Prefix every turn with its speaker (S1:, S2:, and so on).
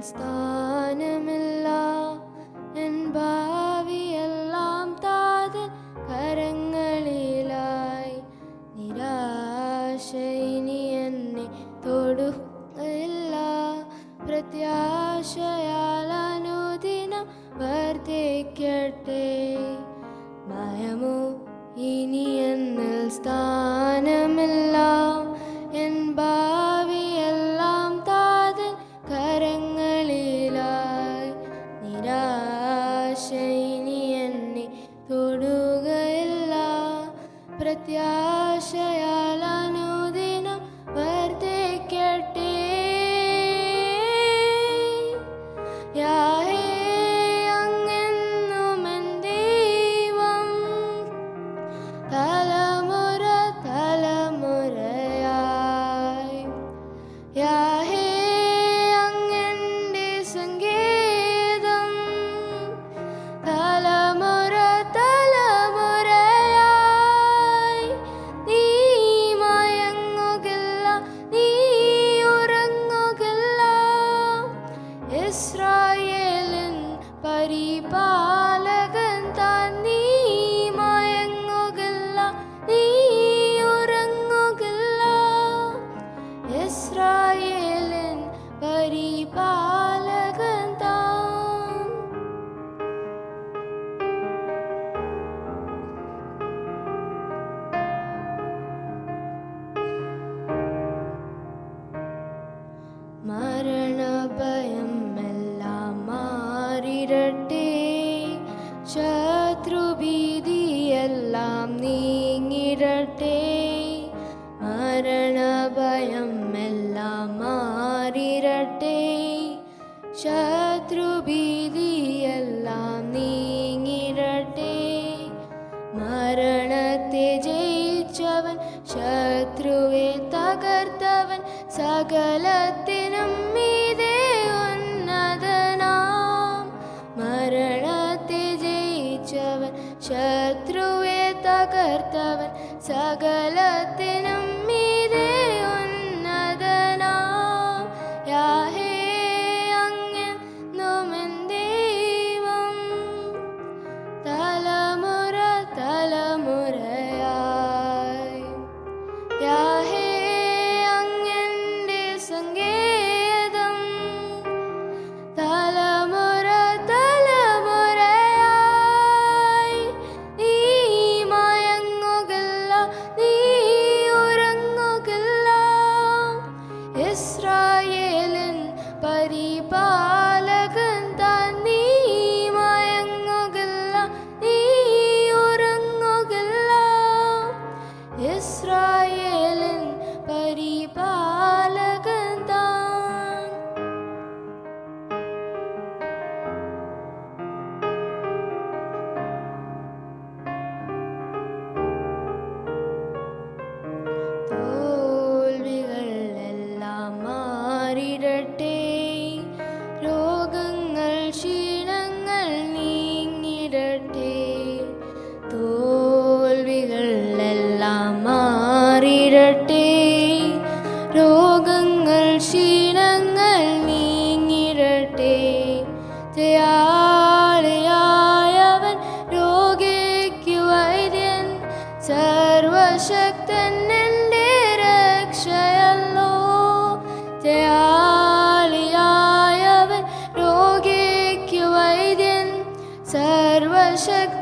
S1: സ്ഥാനമില്ല. എൻ ഭാവിയെല്ലാം താതൻ കരങ്ങളിലായി. നിരാശ ഇനി എന്നെ തൊടുകയില്ല. പ്രത്യാശയാൽ അനുദിനം വർദ്ധിക്കട്ടെ. ഭയമോ ഇനി എന്നിൽ സ്ഥാനമില്ല. എൻ ഭാവിയെല്ലാം താതൻ കരങ്ങളിലായി. നിരാശ ഇനി എന്നെ തൊടുകയില്ല. പ്രത്യാശയാൽ അനുദിനം വർദ്ധിക്കട്ടെ. യാഹേ അങ്ങെന്നും എൻ ദൈവം, തലമുറ തലമുറയായി. യാഹേ അങ്ങെന്റെ സങ്കേതം, തലമുറ തലമുറയായി. നീ മയങ്ങുകില്ല, നീ ഉറങ്ങുകില്ല. ഇസ്രായേലിൻ പരിപാലകൻ താൻ. നീ മയങ്ങുകില്ല, നീ ഉറങ്ങുകില്ല. ഇസ്രായേലിൻ പരിപാലകൻ താൻ. മരണഭയം എല്ലാം മാറിടട്ടെ. ശത്രുഭീതിയെല്ലാം നീങ്ങിടട്ടെ. മരണഭയം എല്ലാം മാറിടട്ടെ. ശത്രുഭീതിയെല്ലാം നീങ്ങിടട്ടെ. മരണത്തെ ജയിച്ചവൻ, ശത്രുവെ തകർത്തവൻ, സകലത്തിനും മീതെ ഉന്നതനാം. മരണത്തെ ജയിച്ചവൻ, ശത്രുവെ തകർത്തവൻ, സകലത്തിനും മീതെ ഉന്നതനാം. യാഹേ അങ്ങെന്നും എൻ ദൈവം, തലമുറ തലമുറയായി. യാഹേ അങ്ങെന്റെ സങ്കേതം, തലമുറ തലമുറയായി. നീ മയങ്ങുകില്ല, നീ ഉറങ്ങുകില്ല. ഇസ്രായേലിൻ പരിപാലകൻ താൻ. നീ മയങ്ങുകില്ല, നീ ഉറങ്ങുകില്ല. ഇസ്രായേലിൻ പരിപാലകൻ താൻ. തോൽവികൾ എല്ലാം മാറിടട്ടെ. രോഗങ്ങൾ ക്ഷീണങ്ങൾ നീങ്ങിടട്ടെ. തോൽവികൾ എല്ലാം മാറിടട്ടെ. രോഗങ്ങൾ ക്ഷീണങ്ങൾ നീങ്ങിടട്ടെ. ജയാളിയായവൻ രോഗിക്കു വൈദ്യൻ, സർവശക്തൻ എൻ്റെ രക്ഷയല്ലോ. ജയാളിയായവൻ രോഗിക്കു വൈദ്യൻ, സർവശക്തൻ